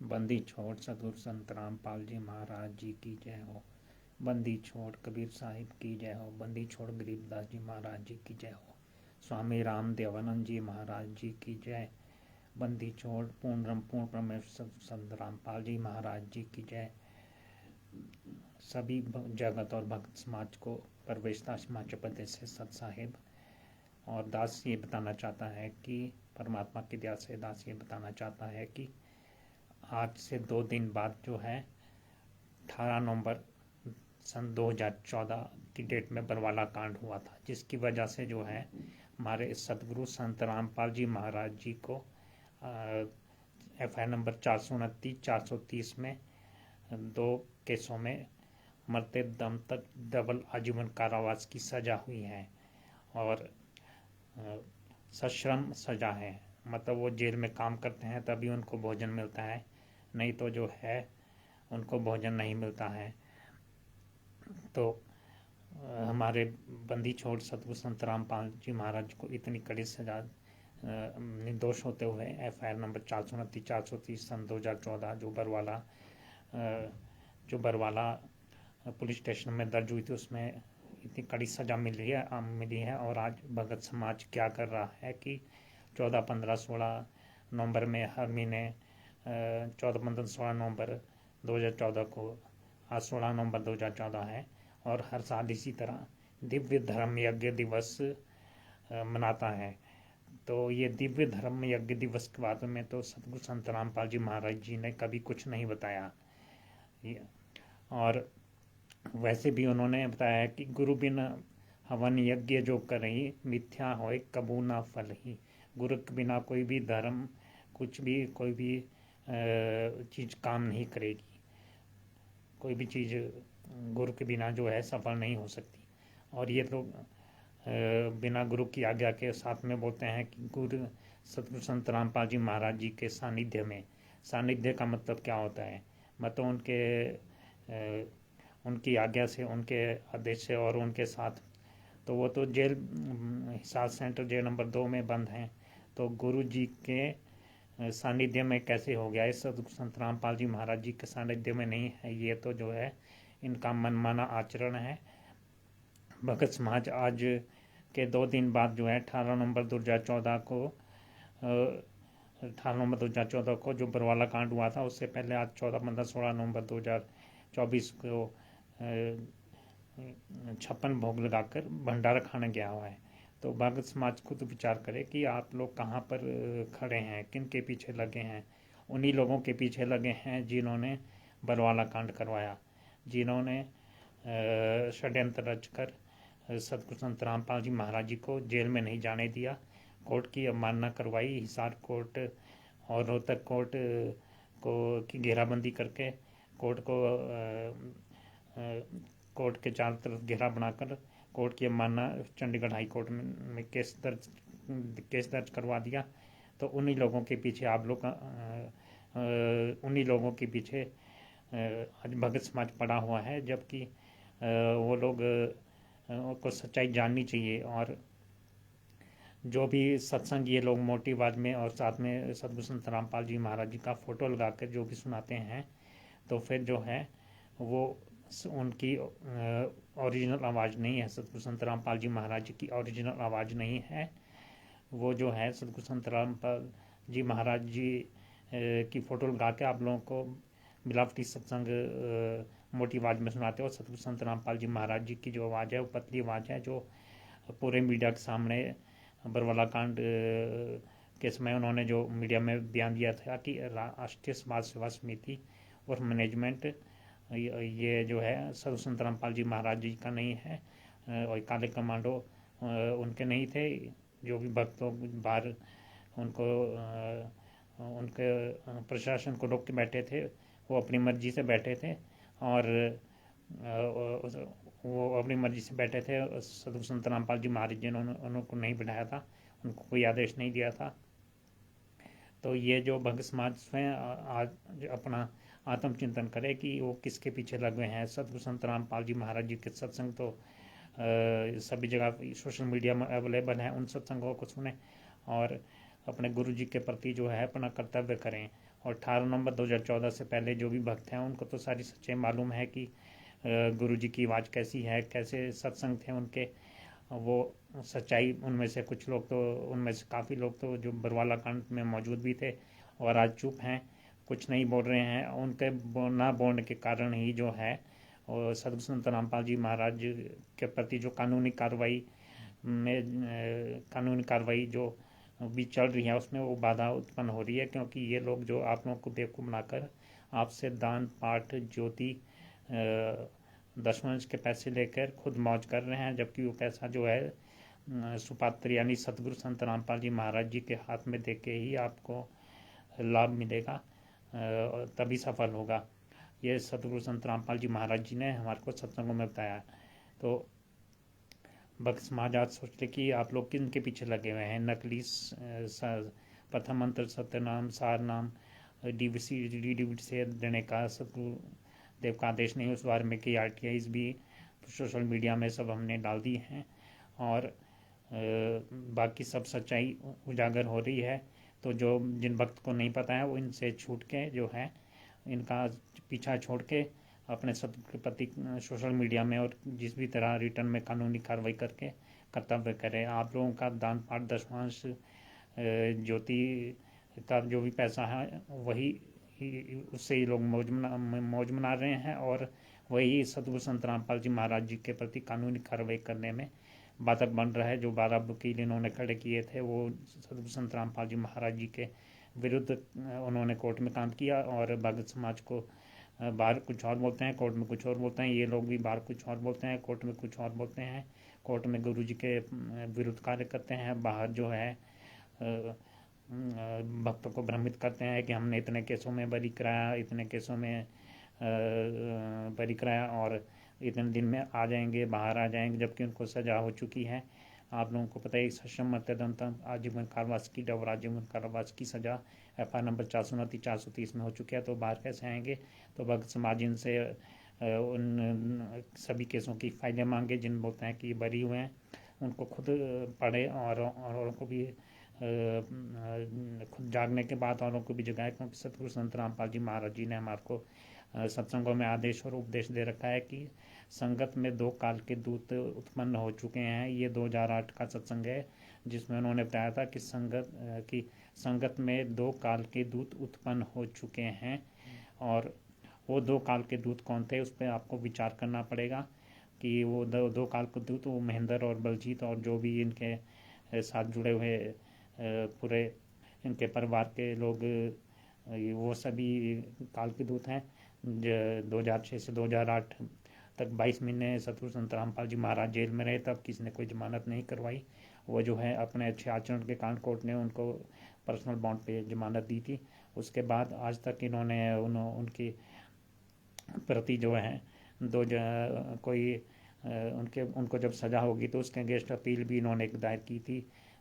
बंदी छोड़ सदगुरु संत रामपाल जी महाराज जी की जय हो। बंदी छोड़ कबीर साहिब की जय हो। बंदी छोड़ गरीबदास जी महाराज जी की जय हो। स्वामी रामदेवानंद जी महाराज जी की जय। बंदी छोड़ पूर्ण परमेश्वर संत रामपाल जी महाराज जी की जय। सभी जगत और भक्त समाज को परवेश दास हिमाचल प्रदेश से सत साहिब। और दास ये बताना चाहता है कि परमात्मा की दया से दास ये बताना चाहता है कि आज से 2 दिन बाद जो है 18 नवंबर सन 2014 की डेट में बरवाला कांड हुआ था, जिसकी वजह से जो है हमारे सतगुरु संत रामपाल जी महाराज जी को FI नंबर 429-430 में 2 केसों में मरते दम तक डबल आजीवन कारावास की सजा हुई है और सश्रम सजा है। मतलब वो जेल में काम करते हैं तभी उनको भोजन मिलता है, नहीं तो जो है उनको भोजन नहीं मिलता है। तो हमारे बंदी छोड़ सतगुरु संत रामपाल जी महाराज को इतनी कड़ी सजा निर्दोष होते हुए FIR नंबर 429-430 सन 2014 जो बरवाला पुलिस स्टेशन में दर्ज हुई थी, उसमें इतनी कड़ी सजा मिली है। और आज भगत समाज क्या कर रहा है कि 14, 15, 16 नवंबर में हर महीने 14, 15, 16 नवंबर 2014 को आज 16 नवंबर 2014 है और हर साल इसी तरह दिव्य धर्म यज्ञ दिवस मनाता है। तो ये दिव्य धर्म यज्ञ दिवस के बारे में तो सतगुरु संत रामपाल जी महाराज जी ने कभी कुछ नहीं बताया। और वैसे भी उन्होंने बताया कि गुरु बिन हवन यज्ञ जो करही मिथ्या होए कबू ना फल ही। गुरु के बिना कोई भी धर्म कोई भी चीज़ काम नहीं करेगी। कोई भी चीज़ गुरु के बिना जो है सफल नहीं हो सकती। और ये तो बिना गुरु की आज्ञा के साथ में बोलते हैं कि गुरु सतगुरु संत रामपाल जी महाराज जी के सानिध्य का मतलब क्या होता है? मतलब उनकी आज्ञा से, उनके आदेश से और उनके साथ। तो वो तो jail Hisar centre jail number 2 में बंद हैं, तो गुरु जी के सानिध्य में कैसे हो गया? इस सतगुरु संत रामपाल जी महाराज जी के सानिध्य में नहीं है। ये तो जो है इनका मनमाना आचरण है। भगत समाज आज के 2 दिन बाद जो है 18 नवंबर 2014 को जो बरवाला कांड हुआ था, उससे पहले आज 14, 15, 16 नवंबर 2024 को 56 भोग लगाकर भंडारा खाने गया हुआ है। तो भगत समाज खुद विचार करे कि आप लोग कहाँ पर खड़े हैं, किन के पीछे लगे हैं। उन्हीं लोगों के पीछे लगे हैं जिन्होंने बरवाला कांड करवाया, जिन्होंने षड्यंत्र रचकर सतगुरु संत रामपाल जी महाराज जी को जेल में नहीं जाने दिया, कोर्ट की अवमानना करवाई। हिसार कोर्ट और रोहतक कोर्ट की घेराबंदी करके कोर्ट के चारों तरफ घेरा बनाकर कोर्ट की अवमानना चंडीगढ़ हाई कोर्ट में केस दर्ज करवा दिया। तो उन्हीं लोगों के पीछे उन्हीं लोगों के पीछे आज भगत समाज पड़ा हुआ है, जबकि वो लोग को सच्चाई जाननी चाहिए। और जो भी सत्संग ये लोग मोटी आवाज़ में और साथ में सतगुरु संत रामपाल जी महाराज जी का फ़ोटो लगाकर जो भी सुनाते हैं, तो फिर जो है वो उनकी ओरिजिनल आवाज़ नहीं है। सतगुरु संत रामपाल जी महाराज जी की ओरिजिनल आवाज़ नहीं है। वो जो है सतगुरु संत रामपाल जी महाराज जी की फ़ोटो लगा के आप लोगों को मिलावटी सत्संग मोटी आवाज़ में सुनाते हो। सतगुरु संत रामपाल जी महाराज जी की जो आवाज़ है वो पतली आवाज़ है, जो पूरे मीडिया के सामने बरवाला कांड के समय उन्होंने जो मीडिया में बयान दिया था कि राष्ट्रीय समाज सेवा समिति और मैनेजमेंट ये जो है सतगुरु संत रामपाल जी महाराज जी का नहीं है और काले कमांडो उनके नहीं थे। जो भी भक्त लोग बाहर उनके प्रशासन को रोक के बैठे थे, वो अपनी मर्जी से बैठे थे और वो अपनी मर्जी से बैठे थे। सतगुरु संत रामपाल जी महाराज जी ने उनको नहीं बिठाया था, उनको कोई आदेश नहीं दिया था। तो ये जो भक्त समाज स्वयं आज अपना आत्मचिंतन करे कि वो किसके पीछे लगे हैं। सतगुरु संत रामपाल जी महाराज जी के सत्संग तो सभी जगह सोशल मीडिया में अवेलेबल हैं, उन सत्संगों को सुने और अपने गुरु जी के प्रति जो है अपना कर्तव्य करें। और 18 नवंबर 2014 से पहले जो भी भक्त हैं उनको तो सारी सच्चाई मालूम है कि गुरु जी की आवाज़ कैसी है, कैसे सत्संग थे उनके। वो सच्चाई, उनमें से कुछ लोग तो, उनमें से काफ़ी लोग तो जो बरवाला कांड में मौजूद भी थे और आज चुप हैं, कुछ नहीं बोल रहे हैं। उनके ना बोलने के कारण ही जो है और सदगुरु संत रामपाल जी महाराज के प्रति जो कानूनी कार्रवाई जो भी चल रही है उसमें वो बाधा उत्पन्न हो रही है, क्योंकि ये लोग जो आप लोगों को बेवकूफ़ बनाकर आपसे दान पाठ ज्योति दशवंश के पैसे लेकर खुद मौज कर रहे हैं, जबकि वो पैसा जो है सुपात्र यानी सतगुरु संत रामपाल जी महाराज जी के हाथ में दे के ही आपको लाभ मिलेगा, तभी सफल होगा। ये सतगुरु संत रामपाल जी महाराज जी ने हमारे को सत्संगों में बताया। तो भक्त समाज आज सोचते कि आप लोग किन के पीछे लगे हुए हैं। नकली प्रथम मंत्र सत्यनाम सार नाम डीडीवीडी से देने का सतगुरु देव का आदेश नहीं। उस बारे में कई RTIs भी सोशल मीडिया में सब हमने डाल दी हैं और बाकी सब सच्चाई उजागर हो रही है। तो जो जिन भक्त को नहीं पता है वो इनसे छूट के जो है इनका पीछा छोड़ के अपने सतगुरु के प्रति सोशल मीडिया में और जिस भी तरह रिटर्न में कानूनी कार्रवाई करके कर्तव्य करें। आप लोगों का दान पाठ दशवांश ज्योति का जो भी पैसा है वही उससे ही लोग मौज मना रहे हैं और वही सतगुरु संत रामपाल जी महाराज जी के प्रति कानूनी कार्रवाई करने में बाधक बन रहा है। जो 12 वकील इन्होंने खड़े किए थे वो सतगुरु संत रामपाल जी महाराज जी के विरुद्ध उन्होंने कोर्ट में काम किया और भगत समाज को बाहर कुछ और बोलते हैं, कोर्ट में कुछ और बोलते हैं। ये लोग भी बाहर कुछ और बोलते हैं, कोर्ट में कुछ और बोलते हैं। कोर्ट में गुरु जी के विरुद्ध कार्य करते हैं, बाहर जो है भक्तों को भ्रमित करते हैं कि हमने इतने केसों में बरी कराया, इतने केसों में बरी कराया और इतने दिन में आ जाएंगे, बाहर आ जाएंगे, जबकि उनको सज़ा हो चुकी है। आप लोगों को पता है सक्षम मत्यदंत आजीवन कारावास की और आजीवन कारावास की सज़ा FR नंबर 429-430 में हो चुकी है। तो बाहर कैसे आएंगे। तो भक्त समाज इनसे उन सभी केसों की फाइलें मांगे जिन बोलते हैं कि बरी हुए हैं, उनको खुद पढ़े और उनको भी खुद जागने के बाद औरों को भी जगाए, क्योंकि सतगुरु संत रामपाल जी महाराज जी ने हमारे को सत्संगों में आदेश और उपदेश दे रखा है कि संगत में 2 काल के दूत उत्पन्न हो चुके हैं। ये 2008 का सत्संग है जिसमें उन्होंने बताया था कि संगत में 2 काल के दूत उत्पन्न हो चुके हैं। और वो 2 काल के दूत कौन थे उस पर आपको विचार करना पड़ेगा कि वो 2 काल के दूत वो महेंद्र और बलजीत और जो भी इनके साथ जुड़े हुए पूरे इनके परिवार के लोग, वो सभी काल के दूत हैं। 2006 से 2008 तक 22 महीने सतगुरु संत रामपाल जी महाराज जेल में रहे, तब किसी ने कोई जमानत नहीं करवाई। वो जो है अपने अच्छे आचरण के कारण कोर्ट ने उनको पर्सनल बॉन्ड पे जमानत दी थी। उसके बाद आज तक इन्होंने उनकी प्रति जो है कोई उनको जब सज़ा होगी तो उसके अगेंस्ट अपील भी इन्होंने एक दायर की थी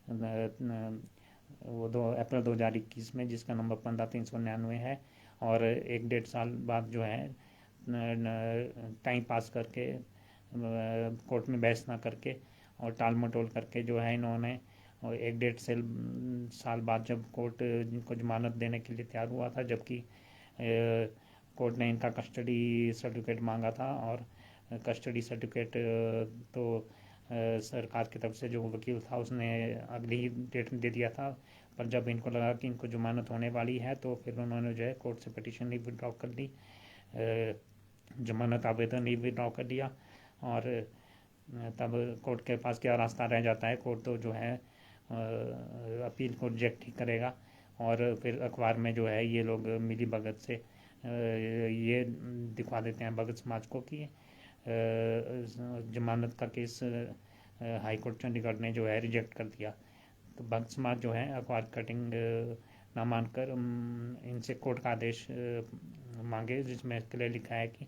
वो 2 अप्रैल 2021 में, जिसका नंबर 15/399 है। और 1-1.5 साल बाद जो है टाइम पास करके कोर्ट में बहस ना करके और टाल मटोल करके जो है इन्होंने 1-1.5 साल बाद जब कोर्ट इनको जमानत देने के लिए तैयार हुआ था, जबकि कोर्ट ने इनका कस्टडी सर्टिफिकेट मांगा था और कस्टडी सर्टिफिकेट तो सरकार की तरफ से जो वकील था उसने अगली ही डेट दे दिया था। पर जब इनको लगा कि इनको जमानत होने वाली है तो फिर उन्होंने जो है कोर्ट से पिटीशन ही विड्रॉ कर ली, जमानत आवेदन ही विड्रॉ कर दिया। और तब कोर्ट के पास क्या रास्ता रह जाता है, कोर्ट तो जो है अपील को रिजेक्ट ही करेगा। और फिर अखबार में जो है ये लोग मिली भगत से ये दिखवा देते हैं भगत समाज को कि जमानत का केस हाई कोर्ट चंडीगढ़ ने जो है रिजेक्ट कर दिया। तो भक्त समाज जो है अखबार कटिंग ना मानकर इनसे कोर्ट का आदेश मांगे, जिसमें क्लियर लिखा है कि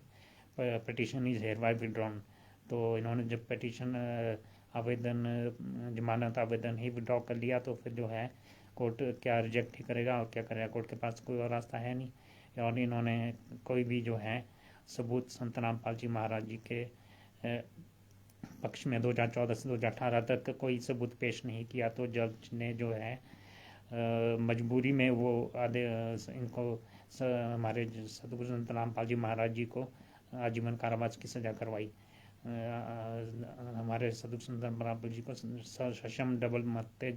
पिटीशन इज हेयरबाय विड्रॉन। तो इन्होंने जब पिटीशन आवेदन जमानत आवेदन ही विड्रॉ कर लिया तो फिर जो है कोर्ट क्या रिजेक्ट ही करेगा और क्या करेगा, कोर्ट के पास कोई और रास्ता है नहीं। और इन्होंने कोई भी जो है सबूत संत रामपाल जी महाराज जी के पक्ष में 2014 से 2018 तक कोई सबूत पेश नहीं किया। तो जज ने जो है मजबूरी में वो आधे इनको हमारे सतगुरु संत रामपाल जी महाराज जी को आजीवन कारावास की सज़ा करवाई। हमारे सतगुरु संत रामपाल जी को सशम डबल मत्ते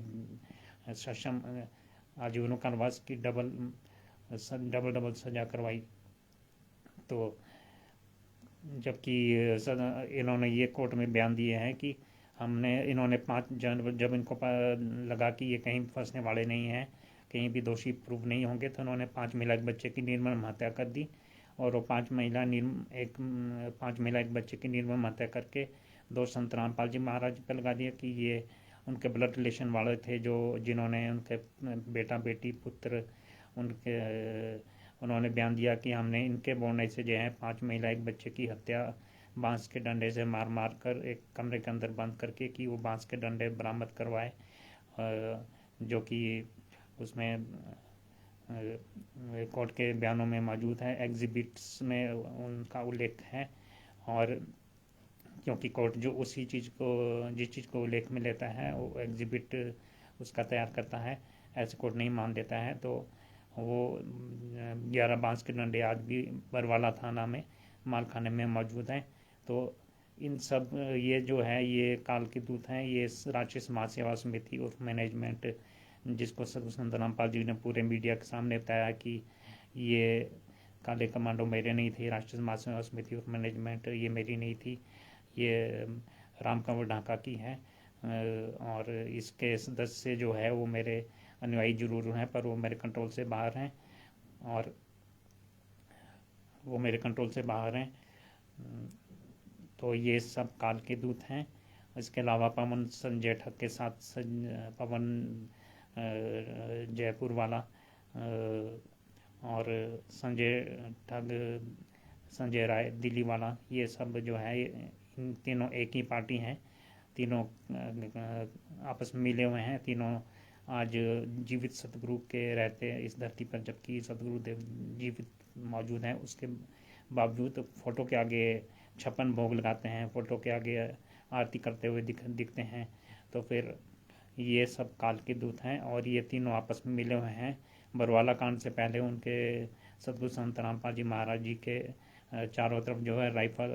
सशम आजीवन कारावास की डबल डबल सज़ा करवाई। तो जबकि इन्होंने ये कोर्ट में बयान दिए हैं कि इन्होंने 5 जन जब इनको लगा कि ये कहीं फंसने वाले नहीं हैं, कहीं भी दोषी प्रूव नहीं होंगे, तो उन्होंने 5 महिला एक बच्चे की निर्मम हत्या कर दी। और वो 5 महिला एक बच्चे की निर्मम हत्या करके दोष संत रामपाल जी महाराज पर लगा दिया कि ये उनके ब्लड रिलेशन वाले थे, जो जिन्होंने उनके बेटा बेटी पुत्र उनके उन्होंने बयान दिया कि हमने इनके बोलने से जो है 5 महिला एक बच्चे की हत्या बांस के डंडे से मार मार कर एक कमरे के अंदर बंद करके कि वो बांस के डंडे बरामद करवाए, जो कि उसमें कोर्ट के बयानों में मौजूद है, एग्जिबिट्स में उनका उल्लेख है। और क्योंकि कोर्ट जो उसी चीज़ को जिस चीज़ को उल्लेख में लेता है वो एग्जिबिट उसका तैयार करता है, ऐसे कोर्ट नहीं मान देता है। तो वो 11 बांस के डंडे आज भी बरवाला थाना में मालखाने में मौजूद हैं। तो इन सब ये जो है ये काल के दूत हैं। ये राष्ट्रीय समाज सेवा समिति और मैनेजमेंट, जिसको सतगुरु संत रामपाल जी ने पूरे मीडिया के सामने बताया कि ये काले कमांडो मेरे नहीं थे, राष्ट्रीय समाज सेवा समिति और मैनेजमेंट ये मेरी नहीं थी, ये राम कंवर ढाका की है। और इसके सदस्य जो है वो मेरे अनुयायी जरूर हैं, पर वो मेरे कंट्रोल से बाहर हैं और वो मेरे कंट्रोल से बाहर हैं। तो ये सब काल के दूत हैं। इसके अलावा पवन संजय ठग के साथ पवन जयपुर वाला और संजय ठग संजय राय दिल्ली वाला, ये सब जो है इन तीनों एक ही पार्टी हैं। तीनों आपस में मिले हुए हैं। तीनों आज जीवित सतगुरु के रहते हैं इस धरती पर, जबकि सतगुरु देव जीवित मौजूद हैं, उसके बावजूद फ़ोटो के आगे 56 भोग लगाते हैं, फ़ोटो के आगे आरती करते हुए दिखते हैं। तो फिर ये सब काल के दूत हैं और ये तीनों आपस में मिले हुए हैं। बरवाला कांड से पहले उनके सतगुरु संत रामपाल जी महाराज जी के चारों तरफ जो है राइफल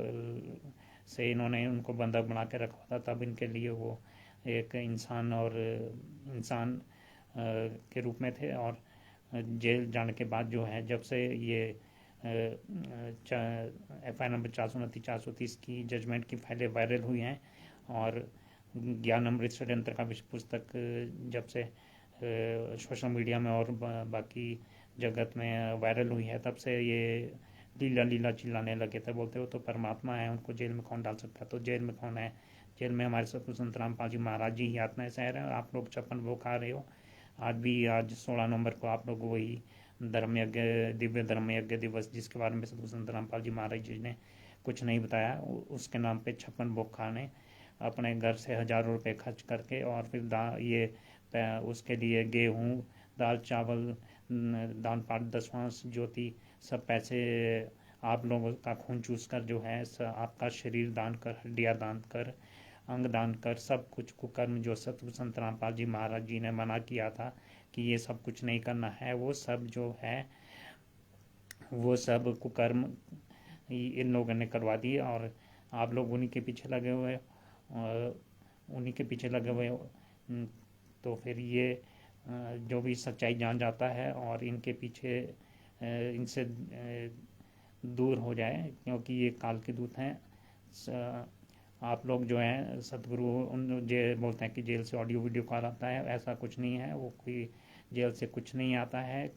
से इन्होंने उनको बंधक बना के रखा था, तब इनके लिए वो एक इंसान के रूप में थे। और जेल जाने के बाद जो है, जब से ये FI नंबर 429-430 की जजमेंट की फाइलें वायरल हुई हैं और ज्ञान अमृत षड्यंत्र का विषय पुस्तक जब से सोशल मीडिया में और बाकी जगत में वायरल हुई है, तब से ये लीला लीला चिल्लाने लगे थे, बोलते हो तो परमात्मा है, उनको जेल में कौन डाल सकता है। तो जेल में कौन है? जेल में हमारे सतगुरु संत रामपाल जी महाराज जी ही आत्माएं सह रहे हैं। आप लोग 56 भोग खा रहे हो। आज 16 नवंबर को आप लोग वही धर्मयज्ञ, दिव्य धर्मयज्ञ दिवस, जिसके बारे में सतगुरु संत रामपाल जी महाराज जी ने कुछ नहीं बताया, उसके नाम पे 56 भोग खाने, अपने घर से हज़ारों रुपए खर्च करके, और फिर ये उसके लिए गेहूँ, दाल चावल, दान पाठ, दसवां ज्योति, सब पैसे आप लोगों का खून चूस कर जो है आपका शरीर दान कर, हड्डियाँ दान कर, अंग दान कर, सब कुछ कुकर्म जो सतगुरु संत रामपाल जी महाराज जी ने मना किया था कि ये सब कुछ नहीं करना है, वो सब जो है वो सब कुकर्म इन लोगों ने करवा दिए। और आप लोग उन्हीं के पीछे लगे हुए तो फिर ये जो भी सच्चाई जान जाता है और इनके पीछे इनसे दूर हो जाए, क्योंकि ये काल के दूत हैं। आप लोग जो हैं सतगुरु बोलते हैं कि जेल से ऑडियो वीडियो कॉल आता है, ऐसा कुछ नहीं है, वो कोई जेल से कुछ नहीं आता है।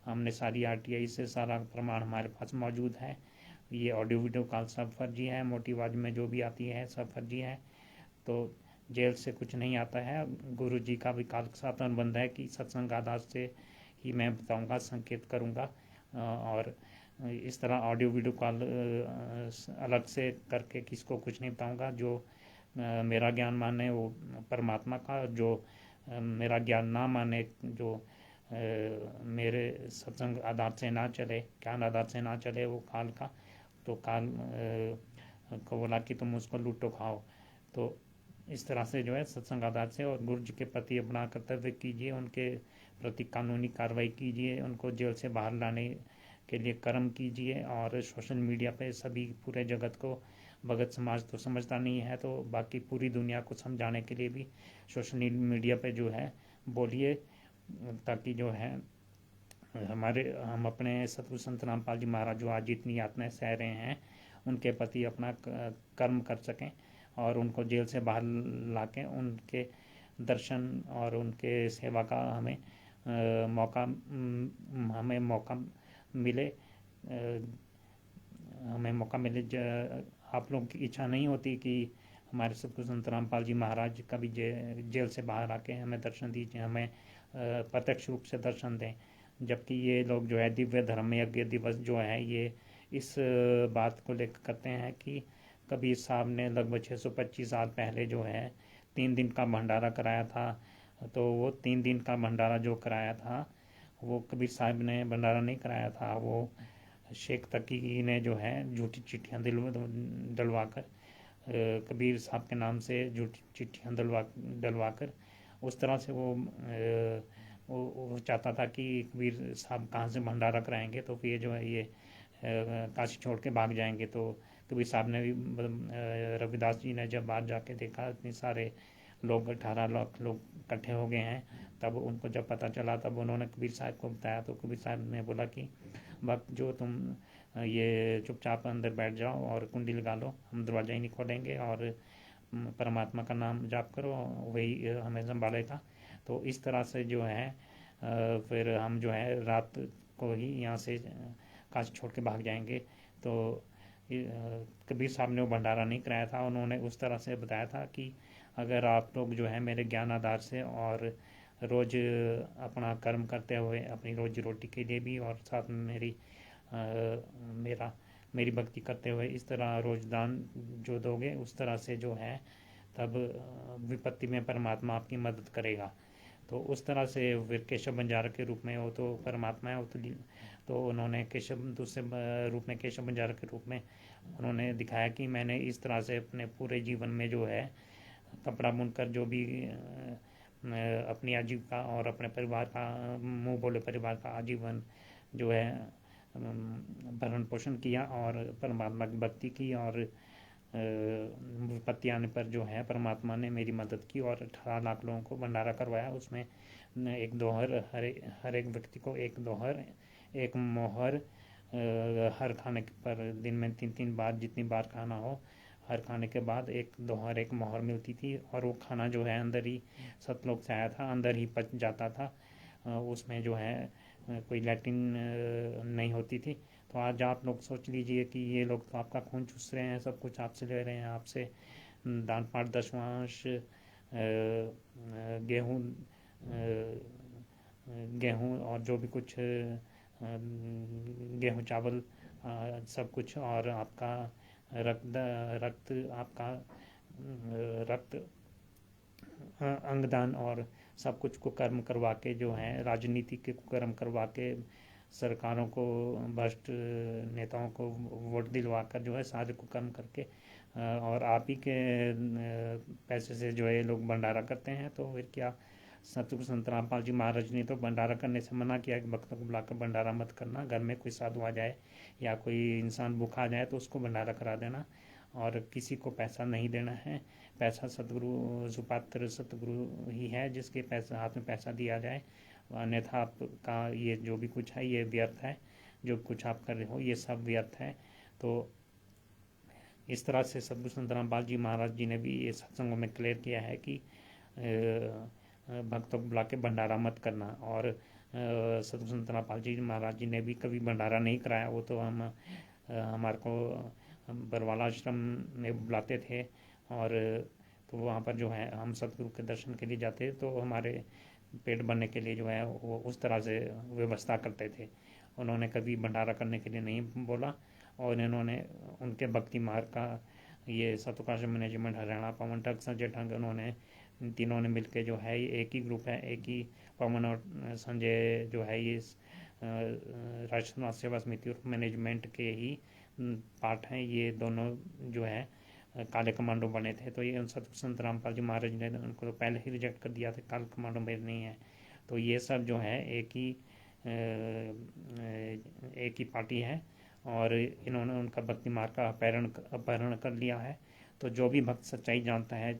हमने सारी RTI से सारा प्रमाण हमारे पास मौजूद है। ये ऑडियो वीडियो कॉल सब फर्जी है, मोटी आवाज़ में जो भी आती है सब फर्जी है। तो जेल से कुछ नहीं आता है। गुरु जी का भी काल के साथ अनुबंध है कि सत्संग आधार से ही मैं बताऊंगा, संकेत करूंगा, और इस तरह ऑडियो वीडियो कॉल अलग से करके किसको कुछ नहीं बताऊंगा। जो मेरा ज्ञान माने वो परमात्मा का, जो मेरा ज्ञान ना माने, जो मेरे सत्संग आधार से ना चले, ज्ञान आधार से ना चले, वो काल का, तो काल को बोला कि तुम उसको लूटो खाओ। तो इस तरह से जो है सत्संग आधार से, और गुरु जी के प्रति अपना कर्तव्य कीजिए, उनके प्रति कानूनी कार्रवाई कीजिए, उनको जेल से बाहर लाने के लिए कर्म कीजिए। और सोशल मीडिया पे सभी पूरे जगत को, भगत समाज तो समझता नहीं है, तो बाकी पूरी दुनिया को समझाने के लिए भी सोशल मीडिया पे जो है बोलिए, ताकि जो है हम अपने सतगुरु संत रामपाल जी महाराज जो आज इतनी यातनाएं सह रहे हैं, उनके प्रति अपना कर्म कर सकें, और उनको जेल से बाहर ला के उनके दर्शन और उनके सेवा का हमें मौका मिले। हमें मौका मिले। आप लोगों की इच्छा नहीं होती कि हमारे सतगुरु संत रामपाल जी महाराज कभी जेल से बाहर आके हमें दर्शन दीजिए, हमें प्रत्यक्ष रूप से दर्शन दें। जबकि ये लोग जो है दिव्य धर्म यज्ञ दिवस जो है ये इस बात को लेकर करते हैं कि कबीर साहब ने लगभग 625 साल पहले जो है 3 दिन का भंडारा कराया था। तो वो 3 दिन का भंडारा जो कराया था, वो कबीर साहब ने भंडारा नहीं कराया था, वो शेख तकी ने जो है झूठी चिट्ठियाँ डलवा कर कबीर साहब के नाम से झूठी चिट्ठियाँ डलवा कर उस तरह से वो चाहता था कि कबीर साहब कहाँ से भंडारा कराएंगे, तो फिर जो है ये काशी छोड़ के भाग जाएंगे। तो कबीर साहब ने भी रविदास जी ने जब बाहर जाके देखा इतने सारे लोग, 18 लाख लोग इकट्ठे हो गए हैं, तब उनको जब पता चला, तब उन्होंने कबीर साहब को बताया। तो कबीर साहब ने बोला कि भक्त जो तुम ये चुपचाप अंदर बैठ जाओ और कुंडी लगा लो, हम दरवाज़ा ही नहीं खोलेंगे, और परमात्मा का नाम जाप करो, वही हमें संभालेगा। तो इस तरह से जो है फिर हम जो है रात को ही यहाँ से काशी छोड़ के भाग जाएंगे। तो कबीर साहब ने वो भंडारा नहीं कराया था, उन्होंने उस तरह से बताया था कि अगर आप लोग जो है मेरे ज्ञान आधार से और रोज़ अपना कर्म करते हुए अपनी रोजी रोटी के लिए भी, और साथ में मेरी भक्ति करते हुए इस तरह रोजदान जो दोगे, उस तरह से जो है तब विपत्ति में परमात्मा आपकी मदद करेगा। तो उस तरह से फिर केशव बंजारा के रूप में, वो तो परमात्मा है, वो तो उन्होंने केशव दूसरे रूप में, केशव बंजारा के रूप में उन्होंने दिखाया कि मैंने इस तरह से अपने पूरे जीवन में जो है कपड़ा बुनकर जो भी अपनी आजीविका और अपने परिवार का, मुंह बोले परिवार का आजीवन जो है भरण पोषण किया, और परमात्मा की भक्ति की, और विपत्ति आने पर जो है परमात्मा ने मेरी मदद की और 18 लाख लोगों को भंडारा करवाया। उसमें एक दोहर, हर एक व्यक्ति को एक दोहर, एक मोहर हर खाने पर दिन में 3 3 बार, जितनी बार खाना हो, हर खाने के बाद एक दोहर, एक मोहर मिलती थी। और वो खाना जो है अंदर ही सतलोक से आया था, अंदर ही पच जाता था, उसमें जो है कोई लैट्रिन नहीं होती थी। तो आज आप लोग सोच लीजिए कि ये लोग तो आपका खून चूस रहे हैं, सब कुछ आपसे ले रहे हैं, आपसे दान पाठ दशवांश, गेहूँ गेहूँ और जो भी कुछ गेहूँ चावल सब कुछ, और आपका रक्त आपका रक्त अंगदान और सब कुछ को कर्म करवा के जो है राजनीति के कर्म करवा के सरकारों को, भ्रष्ट नेताओं को वोट दिलवा कर जो है सारे को कर्म करके और आप ही के पैसे से जो है लोग भंडारा करते हैं। तो फिर क्या, सतगुरु संत रामपाल जी महाराज ने तो भंडारा करने से मना किया कि भक्तों को बुलाकर भंडारा मत करना, घर में कोई साधु आ जाए या कोई इंसान भूखा आ जाए तो उसको भंडारा करा देना, और किसी को पैसा नहीं देना है। पैसा सतगुरु सुपात्र सतगुरु ही है जिसके पैसा हाथ में पैसा दिया जाए, अन्यथा आपका ये जो भी कुछ है ये व्यर्थ है, जो कुछ आप कर रहे हो ये सब व्यर्थ है। तो इस तरह से सतगुरु संत रामपाल जी महाराज जी ने भी ये सत्संगों में क्लियर किया है कि भक्तों को बुला के भंडारा मत करना। और सतगुरु संत रामपाल जी महाराज जी ने भी कभी भंडारा नहीं कराया, वो तो हमारे को बरवाला आश्रम में बुलाते थे, और तो वहाँ पर जो है हम सतगुरु के दर्शन के लिए जाते तो हमारे पेट भरने के लिए जो है वो उस तरह से व्यवस्था करते थे। उन्होंने कभी भंडारा करने के लिए नहीं बोला, और इन्होंने उनके भक्ति मार्ग का ये सतुकाश्रम मैनेजमेंट हरियाणा, पवन ठग, संजय ठग, उन्होंने तीनों ने मिलके जो है एक ही ग्रुप है, एक ही पवन और संजय जो है ये राष्ट्रीय समाज सेवा समिति और मैनेजमेंट के ही पार्ट हैं। ये दोनों जो है काले कमांडो बने थे। तो ये उन सतगुरु संत रामपाल जी महाराज ने उनको तो पहले ही रिजेक्ट कर दिया था, काले कमांडो में नहीं है। तो ये सब जो है एक ही पार्टी है, और इन्होंने उनका भक्ति मार्ग का अपहरण कर लिया है। तो जो भी भक्त सच्चाई जानता है,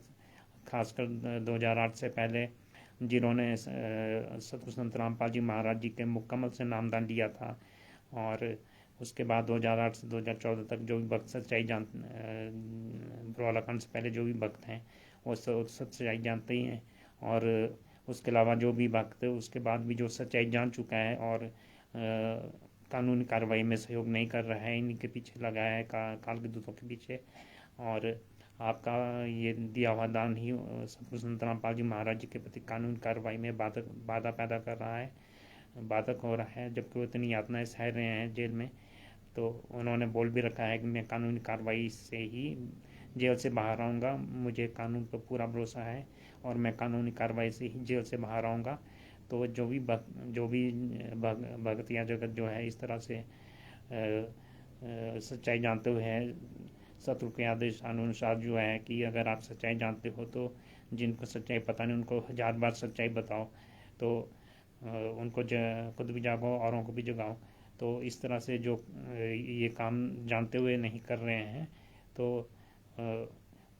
खासकर 2008 से पहले जिन्होंने सतगुरु संत रामपाल जी महाराज जी के मुकम्मल से नामदान लिया था, और उसके बाद 2008 से 2014 तक जो भी भक्त सच्चाई बुरौला से पहले जो भी भक्त हैं वो सच्चाई जानते ही हैं। और उसके अलावा जो भी भक्त उसके बाद भी जो सच्चाई जान चुका है और कानूनी कार्रवाई में सहयोग नहीं कर रहा है, इन्हीं के पीछे लगा है, काल के दूतों के पीछे। और आपका ये दिया हुआ दान ही सतगुरु संत रामपाल जी महाराज जी के प्रति कानूनी कार्रवाई में बाधा पैदा कर रहा है, बाधक हो रहा है, जबकि वो इतनी यातनाएं सह रहे हैं जेल में। तो उन्होंने बोल भी रखा है कि मैं कानूनी कार्रवाई से ही जेल से बाहर आऊँगा, मुझे कानून पर पूरा भरोसा है और मैं कानूनी कार्रवाई से ही जेल से बाहर आऊँगा। तो जो भी भगत या जगत जो है इस तरह से सच्चाई जानते हुए हैं, सतगुरु के आदेश अनुसार जो है कि अगर आप सच्चाई जानते हो तो जिनको सच्चाई पता नहीं उनको 1000 बार सच्चाई बताओ, तो उनको खुद भी जागो, औरों को भी जगाओ। तो इस तरह से जो ये काम जानते हुए नहीं कर रहे हैं तो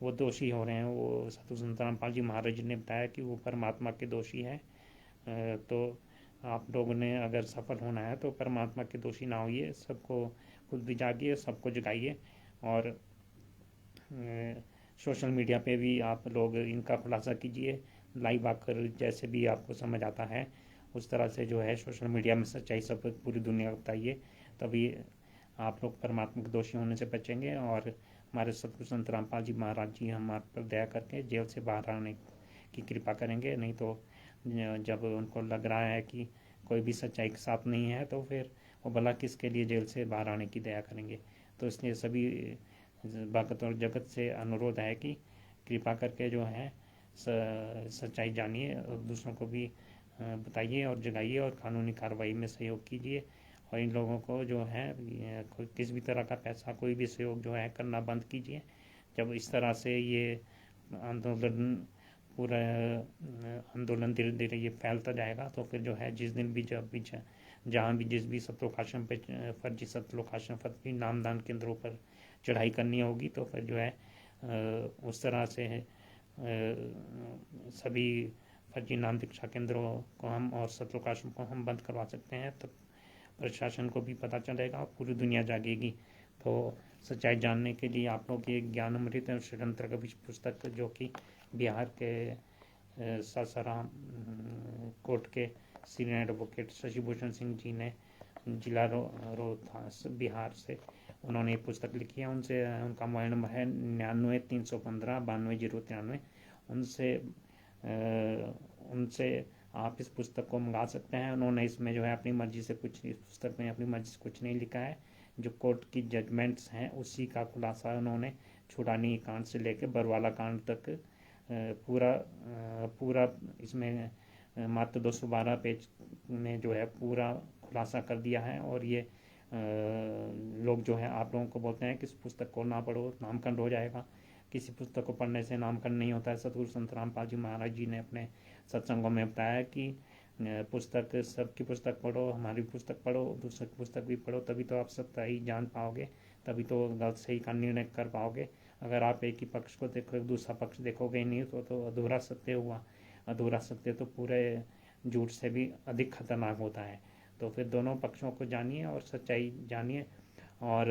वो दोषी हो रहे हैं। वो सतगुरु संत रामपाल जी महाराज जी ने बताया कि वो परमात्मा के दोषी है। तो आप लोगों ने अगर सफल होना है तो परमात्मा के दोषी ना होइए, सबको खुद भी जागिए, सबको जगाइए। और सोशल मीडिया पे भी आप लोग इनका खुलासा कीजिए, लाइव आकर, जैसे भी आपको समझ आता है उस तरह से जो है सोशल मीडिया में सच्चाई सब पूरी दुनिया को बताइए। तभी आप लोग परमात्मा के दोषी होने से बचेंगे और हमारे सतगुरु संत रामपाल जी महाराज जी हम आप पर दया करके जेल से बाहर आने की कृपा करेंगे। नहीं तो जब उनको लग रहा है कि कोई भी सच्चाई के साथ नहीं है तो फिर वो भला किसके लिए जेल से बाहर आने की दया करेंगे। तो इसलिए सभी भक्त और जगत से अनुरोध है कि कृपा करके जो है सच्चाई जानिए और दूसरों को भी बताइए और जगाइए और कानूनी कार्रवाई में सहयोग कीजिए। और इन लोगों को जो है किसी भी तरह का पैसा कोई भी सहयोग जो है करना बंद कीजिए। जब इस तरह से ये आंदोलन पूरा आंदोलन धीरे धीरे ये फैलता जाएगा तो फिर जो है जिस दिन भी जब भी जहाँ भी जिस भी सतलोकाश्रम पे फर्जी सतलोकाश्रम फर्जी नामदान केंद्रों पर चढ़ाई करनी होगी तो फिर जो है उस तरह से सभी फर्जी नाम दीक्षा केंद्रों को हम और सतलोकाश्रम को हम बंद करवा सकते हैं। तो प्रशासन को भी पता चलेगा और पूरी दुनिया जागेगी। तो सच्चाई जानने के लिए आप लोग ये ज्ञानामृत और षड्यंत्र का पुस्तक जो कि बिहार के सासाराम कोर्ट के सीनियर एडवोकेट शशिभूषण सिंह जी ने जिला रोहतास बिहार से उन्होंने ये पुस्तक लिखी है। उनसे उनका मोबाइल नंबर है 99 315 92 093। उनसे आप इस पुस्तक को मंगा सकते हैं। उन्होंने इसमें जो है अपनी मर्जी से कुछ, इस पुस्तक में अपनी मर्जी से कुछ नहीं लिखा है, जो कोर्ट की जजमेंट्स हैं उसी का खुलासा उन्होंने छुड़ानी कांड से लेकर बरवाला कांड तक पूरा इसमें मात्र 212 पेज में जो है पूरा खुलासा कर दिया है। और ये लोग जो है आप लोगों को बोलते हैं कि इस पुस्तक को ना पढ़ो, नामकरण हो जाएगा। किसी पुस्तक को पढ़ने से नामकरण नहीं होता है। सतगुरु संत रामपाल जी महाराज जी ने अपने सत्संगों में बताया कि पुस्तक, सबकी पुस्तक पढ़ो, हमारी पुस्तक पढ़ो, दूसरे की पुस्तक भी पढ़ो, तभी तो आप सच्चाई जान पाओगे, तभी तो गलत सही का निर्णय कर पाओगे। अगर आप एक ही पक्ष को देखो, दूसरा पक्ष देखोगे ही नहीं तो अधूरा सत्य हुआ। अधूरा सत्य तो पूरे झूठ से भी अधिक खतरनाक होता है। तो फिर दोनों पक्षों को जानिए और सच्चाई जानिए। और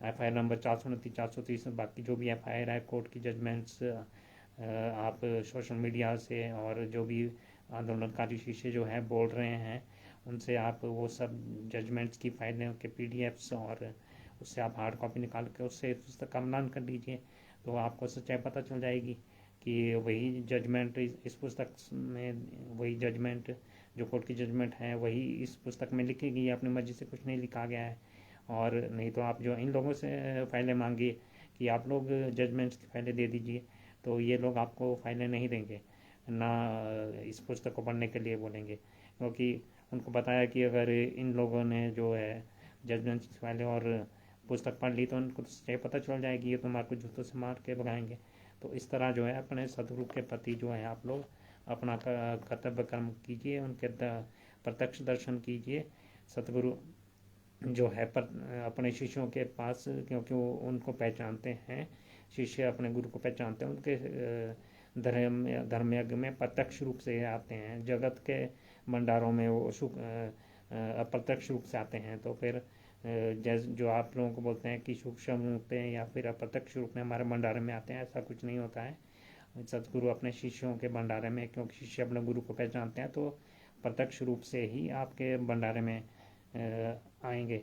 FIR नंबर 429 430 बाकी जो भी FIR है, कोर्ट की जजमेंट्स, आप सोशल मीडिया से और जो भी आंदोलनकारी शीशे जो हैं बोल रहे हैं उनसे आप वो सब जजमेंट्स की फाइलें के PDFs और उससे आप हार्ड कॉपी निकाल के उससे पुस्तक का मिलान कर लीजिए। तो आपको सच्चाई पता चल जाएगी कि वही जजमेंट इस पुस्तक में, वही जजमेंट जो कोर्ट की जजमेंट है वही इस पुस्तक में लिखी गई है, अपनी मर्जी से कुछ नहीं लिखा गया है। और नहीं तो आप जो इन लोगों से फाइलें मांगिए कि आप लोग जजमेंट्स की फाइलें दे दीजिए, तो ये लोग आपको फाइलें नहीं देंगे, ना इस पुस्तक को पढ़ने के लिए बोलेंगे, क्योंकि उनको बताया कि अगर इन लोगों ने जो है जजमेंट्स की फाइलें और पुस्तक पढ़ ली तो उनको तो सच्चाई पता चल जाएगी, ये तुम्हारे को जूतों से मार के भगाएंगे। तो इस तरह जो है अपने सदगुरु के प्रति जो है आप लोग अपना कर्तव्य कर्म कीजिए, उनके प्रत्यक्ष दर्शन कीजिए। सतगुरु जो है अपने शिष्यों के पास, क्योंकि वो उनको पहचानते हैं, शिष्य अपने गुरु को पहचानते हैं, उनके धर्मयज्ञ में प्रत्यक्ष रूप से आते हैं। जगत के भंडारों में वो अप्रत्यक्ष रूप से आते हैं। तो फिर जैसे जो आप लोगों को बोलते हैं कि सूक्ष्म रूप में या फिर अप्रत्यक्ष रूप में हमारे भंडारे में आते हैं, ऐसा कुछ नहीं होता है। सतगुरु अपने शिष्यों के भंडारे में, क्योंकि शिष्य अपने गुरु को पहचानते हैं, तो प्रत्यक्ष रूप से ही आपके भंडारे में आएंगे।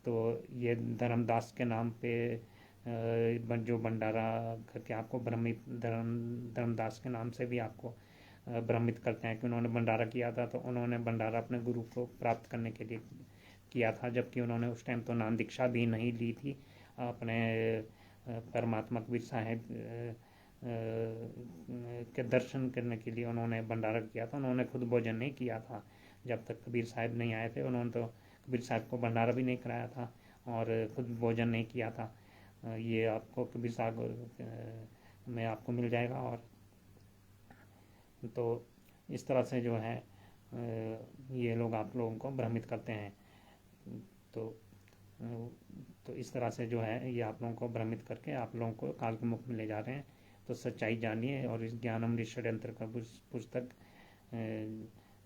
तो ये धर्मदास के नाम पे जो भंडारा करके आपको धर्मदास के नाम से भी आपको भ्रमित करते हैं कि उन्होंने भंडारा किया था। तो उन्होंने भंडारा अपने गुरु को प्राप्त करने के लिए किया था, जबकि उन्होंने उस टाइम तो नाम दीक्षा भी नहीं ली थी। अपने परमात्मा कबीर साहब के दर्शन करने के लिए उन्होंने भंडारा किया था। उन्होंने खुद भोजन नहीं किया था जब तक कबीर साहब नहीं आए थे। उन्होंने तो कबीर साहब को भंडारा भी नहीं कराया था और खुद भोजन नहीं किया था। ये आपको कबीर साहब में आपको मिल जाएगा। और तो इस तरह से जो है ये लोग आप लोगों को भ्रमित करते हैं। तो इस तरह से जो है ये आप लोगों को भ्रमित करके आप लोगों को काल के मुख में ले जा रहे हैं। तो सच्चाई जानिए। और इस ज्ञानामृत षड्यंत्र का पुस्तक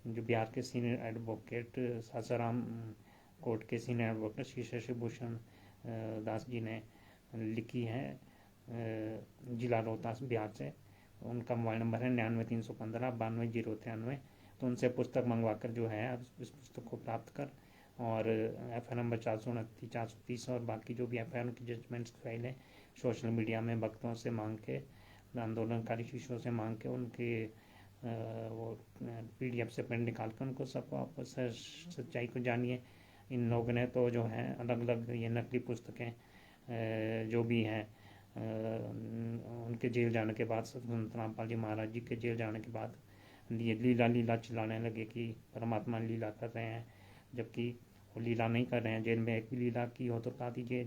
जो बिहार के सीनियर एडवोकेट सासाराम कोर्ट के सीनियर एडवोकेट श्री शशि भूषण दास जी ने लिखी है, जिला रोहतास बिहार से। उनका मोबाइल नंबर है 99 315 92 093। तो उनसे पुस्तक मंगवा कर जो है आप इस पुस्तक को प्राप्त कर, और FIR नंबर 429 430 और बाकी जो भी FIR की जजमेंट्स फाइल है सोशल मीडिया में भक्तों से मांग के, आंदोलनकारी शिष्यों से मांग के उनके वो PDF से प्रिंट निकाल कर उनको सब आप सच्चाई को जानिए। इन लोगों ने तो जो है अलग अलग ये नकली पुस्तकें जो भी हैं उनके जेल जाने के बाद, संत रामपाल जी महाराज जी के जेल जाने के बाद ये लीला चिल्लाने लगे कि परमात्मा लीला कर रहे हैं, जबकि वो लीला नहीं कर रहे हैं। जेल में एक भी लीला की हो तो बता दीजिए।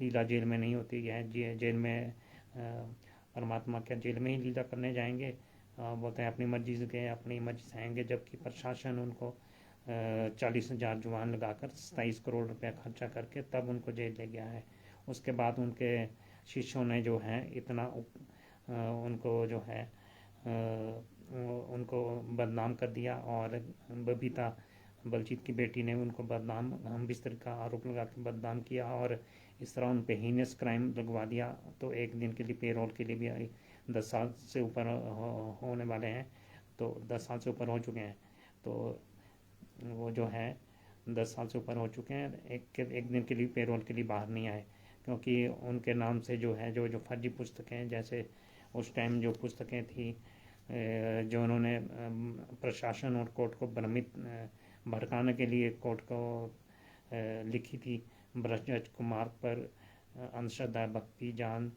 लीला जेल में नहीं होती है। जेल में परमात्मा क्या जेल में ही लीला करने जाएंगे? बोलते हैं अपनी मर्जी से गए, अपनी मर्जी से आएंगे, जबकि प्रशासन उनको 40,000 जुबान लगाकर 27 करोड़ रुपया खर्चा करके तब उनको जेल ले गया है। उसके बाद उनके शिष्यों ने जो है इतना उनको जो है उनको बदनाम कर दिया। और बबीता बलजीत की बेटी ने उनको बदनाम, हम बिस्तर का आरोप लगा के बदनाम किया और इस तरह उन पे हीनस क्राइम लगवा दिया। तो एक दिन के लिए पेरोल के लिए भी 10 साल से ऊपर होने वाले हैं। तो 10 साल से ऊपर हो चुके हैं। तो वो जो है 10 साल से ऊपर हो चुके हैं, एक दिन के लिए पेरोल के लिए बाहर नहीं आए, क्योंकि उनके नाम से जो है जो फर्जी पुस्तकें, जैसे उस टाइम जो पुस्तकें थी जो उन्होंने प्रशासन और कोर्ट को भड़काने के लिए कोर्ट को लिखी थी, ब्रजराज कुमार पर अंधश्रद्धा, भक्ति, जान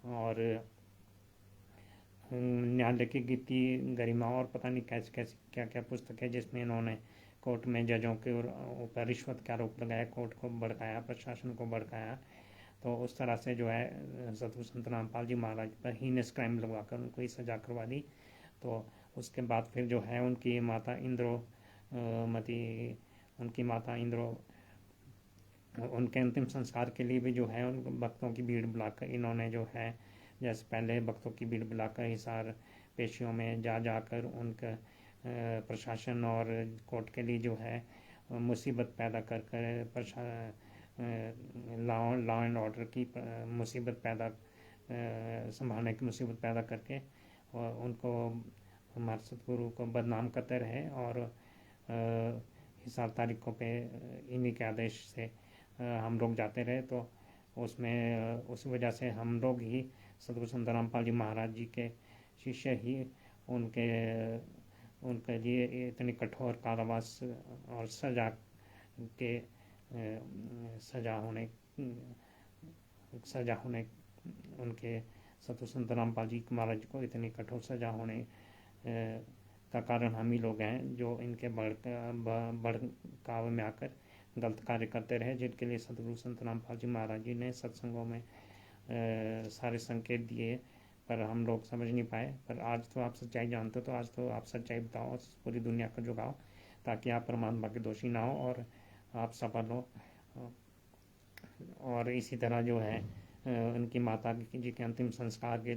और न्यायालय की गीति, गरिमा और पता नहीं कैसे कैसे क्या क्या पुस्तक है, जिसमें इन्होंने कोर्ट में जजों के ऊपर रिश्वत का आरोप लगाया, कोर्ट को भड़काया, प्रशासन को भड़काया। तो उस तरह से जो है सतगुरु संत रामपाल जी महाराज पर हीनस क्राइम लगवाकर उनको ही सजा करवा दी। तो उसके बाद फिर जो है उनकी माता उनकी माता इंद्रो, उनके अंतिम संस्कार के लिए भी जो है उन भक्तों की भीड़ बुलाकर इन्होंने जो है, जैसे पहले भक्तों की भीड़ बुलाकर हिसार पेशियों में जाकर उनका प्रशासन और कोर्ट के लिए जो है मुसीबत पैदा कर लॉ एंड ऑर्डर की मुसीबत पैदा संभालने की मुसीबत पैदा करके और उनको हमारे सतगुरु को बदनाम करते रहे। और हिसार तारीखों पे इन्हीं के आदेश से हम लोग जाते रहे। तो उसमें उस वजह से हम लोग ही सतगुरु संत रामपाल जी महाराज जी के शिष्य ही उनके लिए इतनी कठोर कारावास और सजा होने उनके सतगुरु संत रामपाल जी महाराज जी को इतनी कठोर सजा होने का कारण हम ही लोग हैं, जो इनके भड़काव में आकर गलत कार्य करते रहे, जिनके लिए सदगुरु संत रामपाल जी महाराज जी ने सत्संगों में सारे संकेत दिए, पर हम लोग समझ नहीं पाए। पर आज तो आप सच्चाई जानते हो, तो आज तो आप सच्चाई बताओ और पूरी दुनिया को जुगाओ, ताकि आप परमात्मा के दोषी ना हो और आप सफल हो। और इसी तरह जो है उनकी माता जी के अंतिम संस्कार के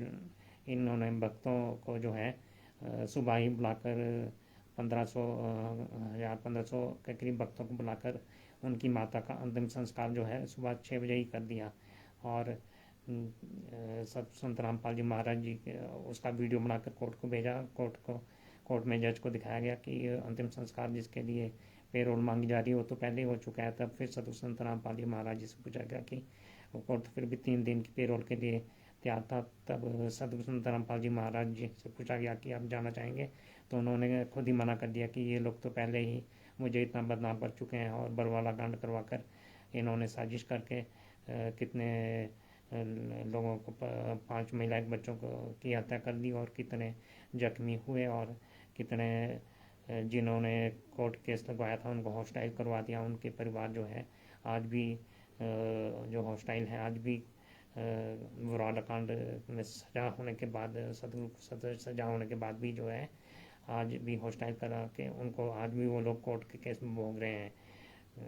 इन्होंने भक्तों को जो है सुबह ही बुलाकर 1500 के करीब भक्तों को बुलाकर उनकी माता का अंतिम संस्कार जो है सुबह 6 बजे ही कर दिया। और संत रामपाल जी महाराज जी उसका वीडियो बनाकर कोर्ट को भेजा। कोर्ट में जज को दिखाया गया कि अंतिम संस्कार जिसके लिए पेरोल मांगी जा रही है वो तो पहले ही हो चुका है। तब फिर सदगुरु संत रामपाल जी महाराज जी से पूछा गया कि कोर्ट फिर भी 3 दिन की पेरोल के लिए तैयार था। तब सदगुरु संत रामपाल जी महाराज जी से पूछा गया कि आप जाना चाहेंगे, तो उन्होंने खुद ही मना कर दिया कि ये लोग तो पहले ही मुझे इतना बदनाम कर चुके हैं और बरवाला कांड करवा कर इन्होंने साजिश करके कितने लोगों को 5 महिला बच्चों को की हत्या कर दी और कितने जख्मी हुए और कितने जिन्होंने कोर्ट केस लगवाया था उनको हॉस्टाइल करवा दिया। उनके परिवार जो है आज भी जो हॉस्टाइल है, आज भी बरवाला कांड में सजा होने के बाद सजा होने के बाद भी जो है आज भी हॉस्टाइल करा के उनको आज भी वो लोग कोर्ट के केस में भोग रहे हैं।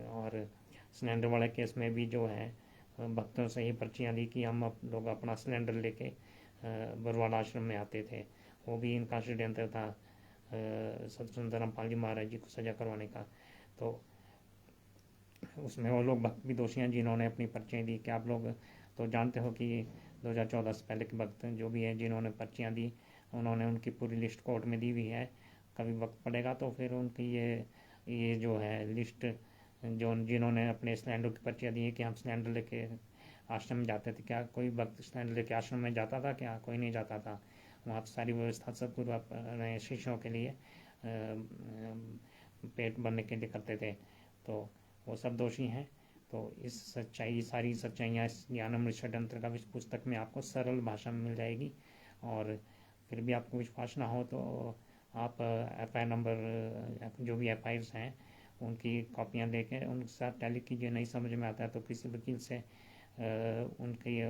और सिलेंडर वाले केस में भी जो है भक्तों से ही पर्चियाँ ली कि हम लोग अपना सिलेंडर लेके बरवाला आश्रम में आते थे। वो भी इनका षड्यंत्र था सतसंत रामपाल जी महाराज जी को सजा करवाने का। तो उसमें वो लोग भक्त भी दोषी हैं जिन्होंने अपनी पर्चियाँ दी। कि आप लोग तो जानते हो कि 2014 से पहले के भक्त जो भी हैं जिन्होंने पर्चियाँ दी, उन्होंने उनकी पूरी लिस्ट कोर्ट में दी हुई है। कभी वक्त पड़ेगा तो फिर उनकी ये जो है लिस्ट जो जिन्होंने अपने सिलेंडर की पर्चियाँ दी है कि हम सिलेंडर लेके आश्रम में जाते थे। क्या कोई भक्त सिलेंडर लेके आश्रम में जाता था? क्या कोई नहीं जाता था। वहाँ तो सारी व्यवस्था सदगुरु अपने शिष्यों के लिए पेट भरने के लिए करते थे। तो वो सब दोषी हैं। तो इस सच्चाई सारी सच्चाइयाँ इस ज्ञानामृत षड्यंत्र का पुस्तक में आपको सरल भाषा में मिल जाएगी। और फिर भी आपको विश्वास ना हो तो आप FI नंबर जो भी FIs हैं उनकी कॉपियाँ लेके उनके साथ टैली कीजिए। नहीं समझ में आता है तो किसी वकील से उनकी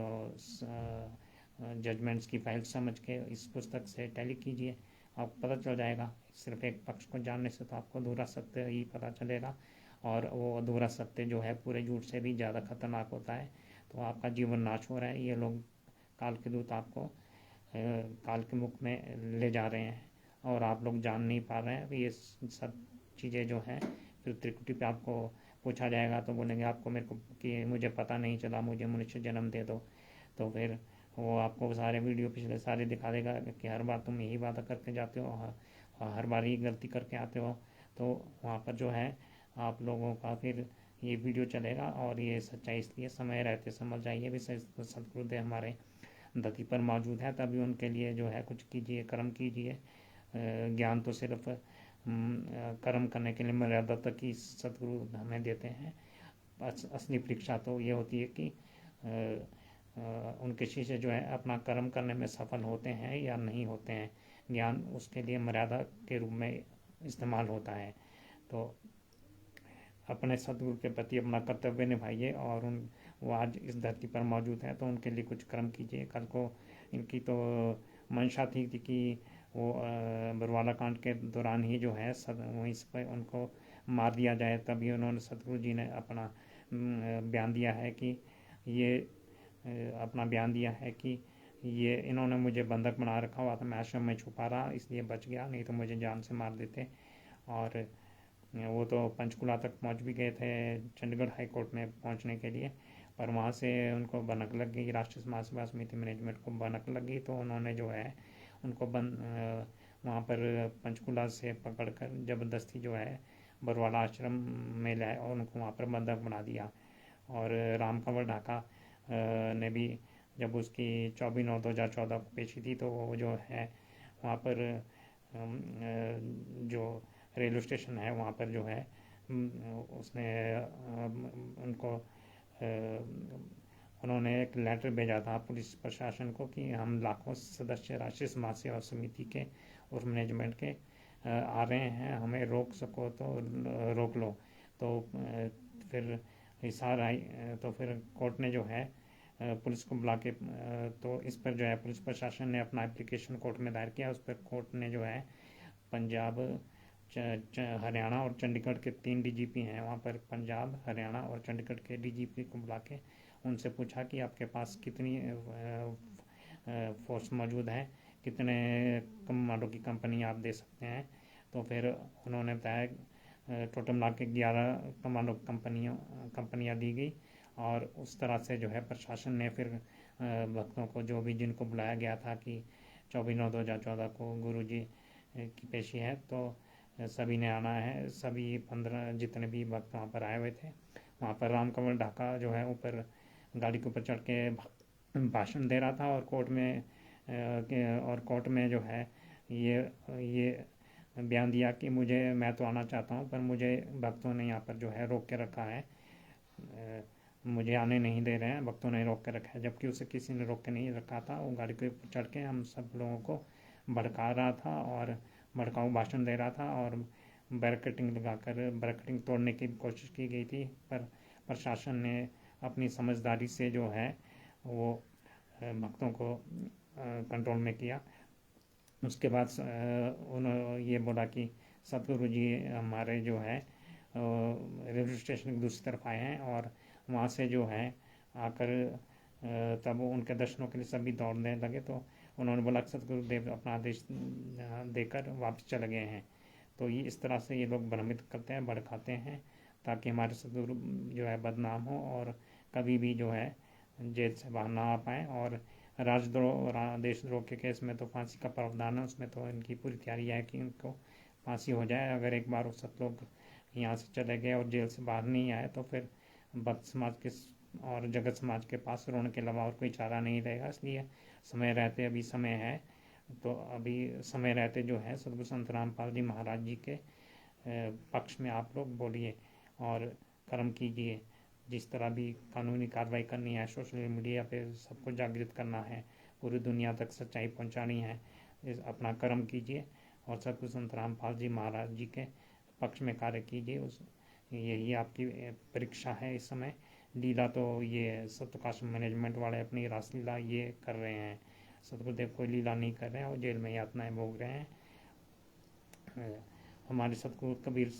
जजमेंट्स की फाइल समझ के इस पुस्तक से टैली कीजिए, आपको पता चल जाएगा। सिर्फ एक पक्ष को जानने से तो आपको अधूरा सत्य ही पता चलेगा, और वो अधूरा सत्य जो है पूरे झूठ से भी ज़्यादा खतरनाक होता है। तो आपका जीवन नाश हो रहा है। ये लोग काल के दूत आपको काल के मुख में ले जा रहे हैं और आप लोग जान नहीं पा रहे हैं। ये सब चीज़ें जो हैं फिर त्रिकुटी पे आपको पूछा जाएगा तो बोलेंगे आपको मेरे को कि मुझे पता नहीं चला, मुझे मनुष्य जन्म दे दो। तो फिर वो आपको सारे वीडियो पिछले सारे दिखा देगा कि हर बार तुम यही बात करके जाते हो, हर बार ही गलती करके आते हो। तो वहाँ पर जो है आप लोगों का फिर ये वीडियो चलेगा। और ये सच्चाई इसलिए समय रहते समझ जाइए भी सदगुरुदेव हमारे धरती पर मौजूद है, तभी उनके लिए जो है कुछ कीजिए, कर्म कीजिए। ज्ञान तो सिर्फ कर्म करने के लिए मर्यादा तक ही सदगुरु हमें देते हैं। असली परीक्षा तो ये होती है कि उनके शिष्य जो है अपना कर्म करने में सफल होते हैं या नहीं होते हैं। ज्ञान उसके लिए मर्यादा के रूप में इस्तेमाल होता है। तो अपने सदगुरु के प्रति अपना कर्तव्य निभाइए। और वो आज इस धरती पर मौजूद है तो उनके लिए कुछ कर्म कीजिए। कल को इनकी तो मंशा थी कि वो बरवाला कांड के दौरान ही जो है वहीं पर उनको मार दिया जाए। तभी उन्होंने सदगुरु जी ने अपना बयान दिया है कि ये इन्होंने मुझे बंधक बना रखा हुआ था, मैं आश्रम में छुपा रहा इसलिए बच गया, नहीं तो मुझे जान से मार देते। और वो तो पंचकुला तक पहुंच भी गए थे चंडीगढ़ हाई कोर्ट में पहुंचने के लिए, पर वहाँ से उनको भनक लग गई, राष्ट्रीय समाज सेवा समिति मैनेजमेंट को भनक लग गई। तो उन्होंने जो है उनको वहाँ पर पंचकुला से पकड़कर ज़बरदस्ती जो है बरवाला आश्रम में लाए और उनको वहाँ पर बंधक बना दिया। और राम कंवर ढाका ने भी जब उसकी 24/9/2014 को पेशी थी तो वो जो है वहाँ पर जो रेलवे स्टेशन है वहाँ पर जो है उसने उनको उन्होंने एक लेटर भेजा था पुलिस प्रशासन को कि हम लाखों सदस्य राष्ट्रीय समाज सेवा समिति के और मैनेजमेंट के आ रहे हैं, हमें रोक सको तो रोक लो। तो फिर हिसार आई तो फिर कोर्ट ने जो है पुलिस को बुला के तो इस पर जो है पुलिस प्रशासन ने अपना एप्लीकेशन कोर्ट में दायर किया। उस पर कोर्ट ने जो है पंजाब, हरियाणा और चंडीगढ़ के 3 डीजीपी हैं, वहाँ पर पंजाब, हरियाणा और चंडीगढ़ के डीजीपी को बुला के उनसे पूछा कि आपके पास कितनी फोर्स मौजूद है, कितने कमांडो की कंपनी आप दे सकते हैं। तो फिर उन्होंने बताया टोटल मिला के 11 कमांडो कंपनियाँ दी गई। और उस तरह से जो है प्रशासन ने फिर भक्तों को जो भी जिनको बुलाया गया था कि 24/9/2014 को गुरु जी की पेशी है तो सभी ने आना है। सभी 15 जितने भी भक्त वहाँ पर आए हुए थे, वहाँ पर रामकमल ढाका जो है ऊपर गाड़ी के ऊपर चढ़ के भाषण दे रहा था और कोर्ट में जो है ये बयान दिया कि मैं तो आना चाहता हूँ पर मुझे भक्तों ने यहाँ पर जो है रोक के रखा है, मुझे आने नहीं दे रहे हैं, भक्तों ने रोक के रखा है। जबकि उसे किसी ने रोक के नहीं रखा था। वो गाड़ी के ऊपर चढ़ के हम सब लोगों को भड़का रहा था और भड़काऊ भाषण दे रहा था और बैरिकेडिंग तोड़ने की कोशिश की गई थी, पर प्रशासन ने अपनी समझदारी से जो है वो भक्तों को कंट्रोल में किया। उसके बाद उन्होंने ये बोला कि सतगुरु जी हमारे जो है रेलवे स्टेशन की दूसरी तरफ आए हैं और वहाँ से जो है आकर तब उनके दर्शनों के लिए सभी दौड़ने लगे। तो उन्होंने बोला कि सतगुरुदेव अपना आदेश देकर वापस चले गए हैं। तो ये इस तरह से ये लोग भ्रमित करते हैं, भड़काते हैं ताकि हमारे सतगुरु जो है बदनाम हो और कभी भी जो है जेल से बाहर ना आ पाए। और राजद्रोह देशद्रोह के केस में तो फांसी का प्रावधान है, उसमें तो इनकी पूरी तैयारी है कि इनको फांसी हो जाए। अगर एक बार वो सब लोग यहाँ से चले गए और जेल से बाहर नहीं आए तो फिर भक्त समाज के और जगत समाज के पास रोने के अलावा और कोई चारा नहीं रहेगा। इसलिए समय रहते अभी समय है, तो अभी समय रहते जो है सतगुरु संत रामपाल जी महाराज जी के पक्ष में आप लोग बोलिए और कर्म कीजिए। जिस तरह भी कानूनी कार्रवाई करनी है, सोशल मीडिया पे सबको जागृत करना है, पूरी दुनिया तक सच्चाई पहुंचानी है, अपना कर्म कीजिए और सतगुरु संत रामपाल जी महाराज जी के पक्ष में कार्य कीजिए। यही आपकी परीक्षा है इस समय। लीला तो ये सत्प्रकाश मैनेजमेंट वाले अपनी रासलीला ये कर रहे हैं, सतगुरुदेव कोई लीला नहीं कर रहे हैं और जेल में यातनाएं भोग रहे हैं। हमारे सतगुरु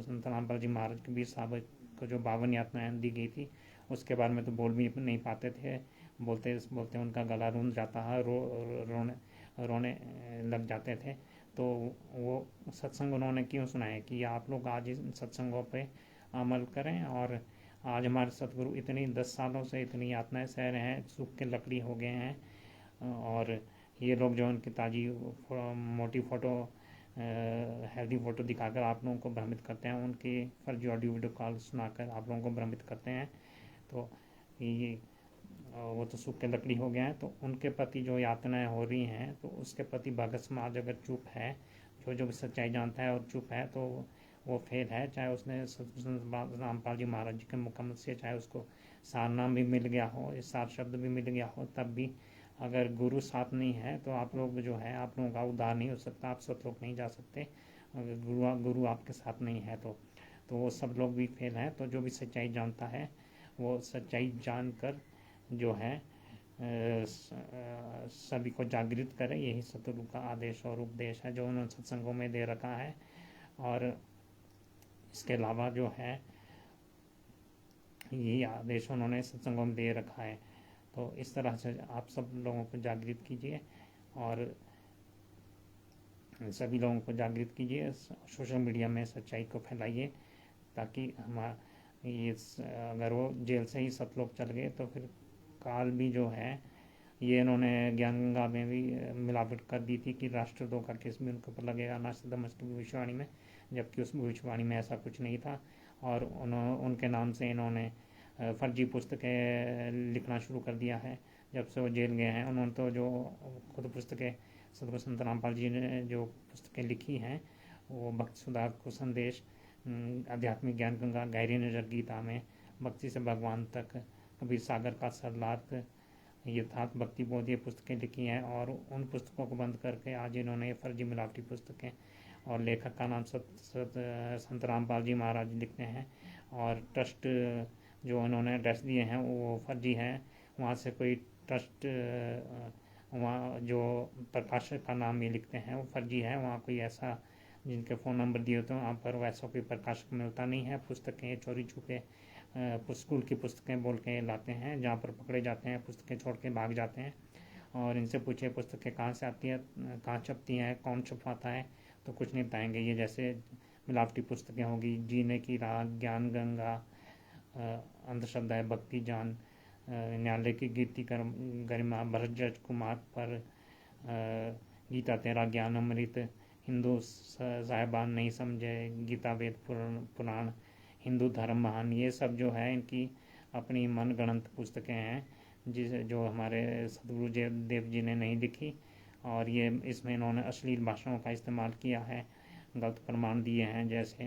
संत रामपाल जी महाराज कबीर साहब को जो 52 यातनाएं दी गई थी उसके बारे में तो बोल भी नहीं पाते थे, बोलते बोलते उनका गला रूंध जाता है, रोने लग जाते थे। तो वो सत्संग उन्होंने क्यों सुनाए कि आप लोग आज इन सत्संगों पे अमल करें। और आज हमारे सतगुरु इतनी 10 सालों से इतनी यातनाएं सह रहे हैं, सूख के लकड़ी हो गए हैं और ये लोग जो उनकी ताजी मोटी फ़ोटो हेल्दी फ़ोटो दिखाकर आप लोगों को भ्रमित करते हैं, उनकी फर्जी ऑडियो वीडियो कॉल सुनाकर आप लोगों को भ्रमित करते हैं। तो ये वो तो सूख के लकड़ी हो गए हैं। तो उनके प्रति जो यातनाएं हो रही हैं तो उसके प्रति भगत समाज अगर चुप है, जो भी सच्चाई जानता है और चुप है तो वो फेल है। चाहे उसने रामपाल जी महाराज जी के मुकम्मल से चाहे उसको सार नाम भी मिल गया हो, सार शब्द भी मिल गया हो, तब भी अगर गुरु साथ नहीं है तो आप लोग जो है आप लोगों का उद्धार नहीं हो सकता, आप सतलोक नहीं जा सकते। अगर गुरु आपके साथ नहीं है तो वो सब लोग भी फेल हैं। तो जो भी सच्चाई जानता है वो सच्चाई जानकर जो है सभी को जागृत करें। यही सतगुरु का आदेश और उपदेश है जो उन्होंने सत्संगों में दे रखा है। और इसके अलावा जो है यही आदेश उन्होंने सत्संगों में दे रखा है। तो इस तरह से आप सब लोगों को जागृत कीजिए और सभी लोगों को जागृत कीजिए, सोशल मीडिया में सच्चाई को फैलाइए ताकि ये अगर वो जेल से ही सब लोग चल गए तो फिर काल भी जो है ये इन्होंने ज्ञान गंगा में भी मिलावट कर दी थी कि राष्ट्रद्रोह का केस भी उनके ऊपर लगेगा नास्तिकमत की भविष्यवाणी में, जबकि उस भविष्यवाणी में ऐसा कुछ नहीं था। और उनके नाम से इन्होंने फर्जी पुस्तकें लिखना शुरू कर दिया है जब से वो जेल गए हैं। उन्होंने तो जो खुद पुस्तकें सतगुरु संत रामपाल जी ने जो पुस्तकें लिखी हैं वो भक्ति सुधार को संदेश, आध्यात्मिक ज्ञान गंगा, गहरी नजर गीता में, भक्ति से भगवान तक, कबीर सागर का सरलार्थ, यथार्थ भक्ति बोध, ये पुस्तकें लिखी हैं। और उन पुस्तकों को बंद करके आज इन्होंने फर्जी मिलावटी पुस्तकें और लेखक का नाम संत रामपाल जी महाराज लिखते हैं। और ट्रस्ट जो उन्होंने एड्रेस दिए हैं वो फर्जी हैं। वहाँ से कोई ट्रस्ट वहाँ जो प्रकाशक का नाम ये लिखते हैं वो फर्जी है। वहाँ कोई ऐसा जिनके फ़ोन नंबर दिए होते हैं वहाँ पर वैसा कोई प्रकाशक मिलता नहीं है। पुस्तकें चोरी छुपे स्कूल की पुस्तकें बोल के लाते हैं, जहाँ पर पकड़े जाते हैं पुस्तकें छोड़ के भाग जाते हैं। और इनसे पूछे पुस्तकें कहाँ से आती है, कहाँ छपती हैं, कौन छपवाता है, तो कुछ नहीं बताएंगे। ये जैसे मिलावटी पुस्तकें होगी, जीने की राह, ज्ञान गंगा, अंधश्रद्धा भक्ति जान, न्यायालय की कीर्ति गरिमा, भरत कुमार पर, गीता तेरा ज्ञान अमृत, हिंदू साहिबान नहीं समझे, गीता वेद पुराण, हिंदू धर्म महान, ये सब जो है इनकी अपनी मनगढ़ंत पुस्तकें हैं जो हमारे सदगुरु देव जी ने नहीं लिखी। और ये इसमें इन्होंने अश्लील भाषाओं का इस्तेमाल किया है, गलत प्रमाण दिए हैं। जैसे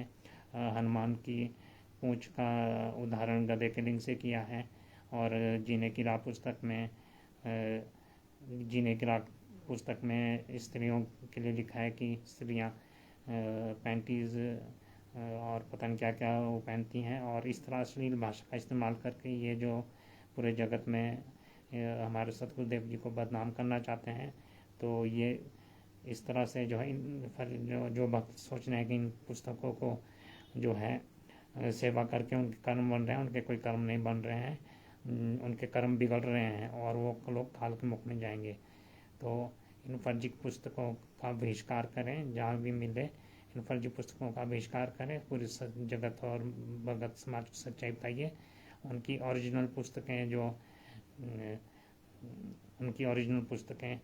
हनुमान की पूंछ का उदाहरण गधे के लिंग से किया है। और जीने की राह पुस्तक में स्त्रियों के लिए लिखा है कि स्त्रियां पैंटीज और पता नहीं क्या क्या वो पहनती हैं। और इस तरह अश्लील भाषा का इस्तेमाल करके ये जो पूरे जगत में हमारे सतगुरुदेव जी को बदनाम करना चाहते हैं। तो ये इस तरह से जो है जो भक्त सोच रहे हैं कि इन पुस्तकों को जो है सेवा करके उनके कर्म बन रहे हैं, उनके कोई कर्म नहीं बन रहे हैं, उनके कर्म बिगड़ रहे हैं और वो लोग काल के मुख में जाएंगे। तो इन फर्जी पुस्तकों का बहिष्कार करें, जहाँ भी मिले इन फर्जी पुस्तकों का बहिष्कार करें। पूरी जगत और भगत समाज को सच्चाई बताइए। उनकी ओरिजिनल पुस्तकें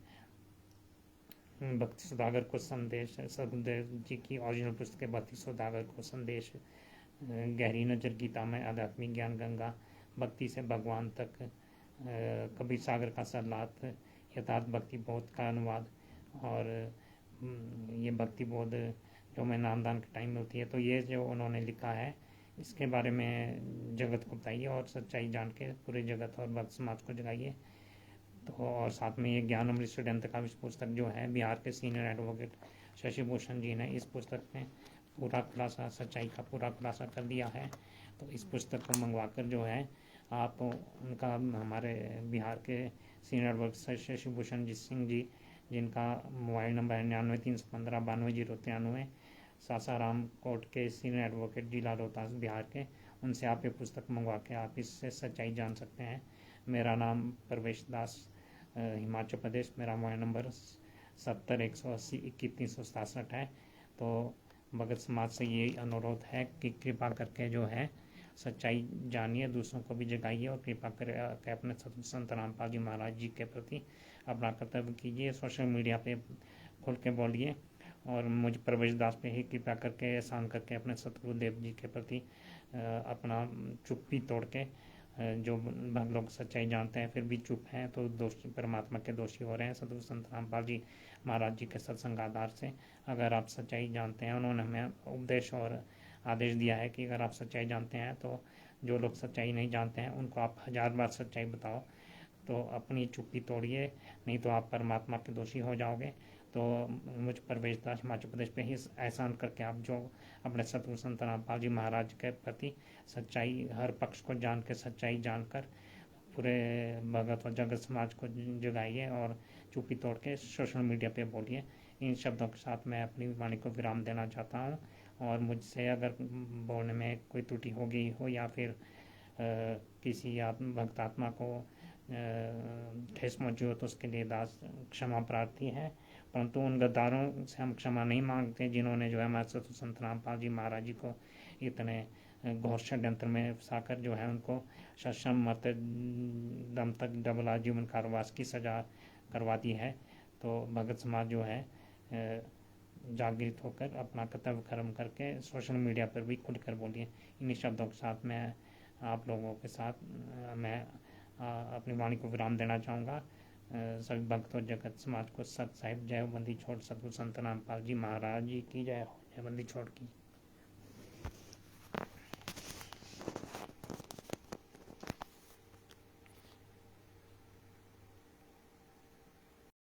भक्ति सौदागर को संदेश, सदगुरुदेव जी की ओरिजिनल पुस्तकें भक्ति सौदागर को संदेश, गहरी नजर गीता में, आध्यात्मिक ज्ञान गंगा, भक्ति से भगवान तक, कबीर सागर का सलात, यथार्थ भक्ति बोध का अनुवाद, और ये भक्ति बोध जो मैं नामदान के टाइम में होती है। तो ये जो उन्होंने लिखा है इसके बारे में जगत को बताइए और सच्चाई जान के पूरे जगत और भक्त समाज को जगाइए। तो और साथ में ये ज्ञान अमृत षड्यंत्र का पुस्तक जो है बिहार के सीनियर एडवोकेट शशि भूषण जी ने इस पुस्तक में पूरा खुलासा, सच्चाई का पूरा खुलासा कर दिया है। तो इस पुस्तक को मंगवाकर जो है आप उनका, हमारे बिहार के सीनियर एडवोकेट शशि भूषण सिंह जी, जिनका मोबाइल नंबर है 99 315 92 093, सासाराम कोर्ट के सीनियर एडवोकेट जिला रोहतास बिहार के, उनसे आप ये पुस्तक मंगवा के आप इससे सच्चाई जान सकते हैं। मेरा नाम प्रवेश दास, हिमाचल प्रदेश। मेरा मोबाइल नंबर 70 180 21 367 है। तो भगत समाज से ये अनुरोध है कि कृपा करके जो है सच्चाई जानिए, दूसरों को भी जगाइए और कृपा करके अपने संत रामपाल जी महाराज जी के प्रति अपना कर्तव्य कीजिए। सोशल मीडिया पे खुल के बोलिए और मुझ प्रवेश दास पे ही कृपा करके एहसान करके अपने सतगुरुदेव जी के प्रति अपना चुप्पी तोड़ के, जो लोग सच्चाई जानते हैं फिर भी चुप हैं तो दोषी, परमात्मा के दोषी हो रहे हैं। सतगुरु संत रामपाल जी महाराज जी के सत्संग आधार से अगर आप सच्चाई जानते हैं, उन्होंने हमें उपदेश और आदेश दिया है कि अगर आप सच्चाई जानते हैं तो जो लोग सच्चाई नहीं जानते हैं उनको आप 1000 बार सच्चाई बताओ। तो अपनी चुप्पी तोड़िए, नहीं तो आप परमात्मा के दोषी हो जाओगे। तो मुझ प्रवेश दास हिमाचल प्रदेश पे ही एहसान करके आप जो अपने सतगुरु संत रामपाल जी महाराज के प्रति सच्चाई, हर पक्ष को जान के सच्चाई जानकर पूरे भगत और जगत समाज को जगाइए और चुप्पी तोड़ के सोशल मीडिया पे बोलिए। इन शब्दों के साथ मैं अपनी वाणी को विराम देना चाहता हूँ। और मुझसे अगर बोलने में कोई त्रुटि हो गई हो या फिर किसी भक्त आत्मा को ठेस पहुंची हो तो उसके लिए दास क्षमा प्रार्थी है। परंतु उन गद्दारों से हम क्षमा नहीं मांगते जिन्होंने जो है हमारे सतगुरु संत रामपाल जी महाराज जी को इतने घोर षड्यंत्र में फंसाकर जो है उनको सश्रम मत दम तक डबल आजीवन कारावास की सजा करवा दी है। तो भगत समाज जो है जागृत होकर अपना कर्तव्य कर्म करके सोशल मीडिया पर भी खुलकर बोलिए। इन्हीं शब्दों के साथ मैं आप लोगों के साथ मैं अपनी वाणी को विराम देना चाहूँगा। सभी भक्त और जगत समाज को सत साहिब जय बंदी छोड़ सतगुरु संत रामपाल जी महाराज जी की जय हो। जय बंदी छोड़ की।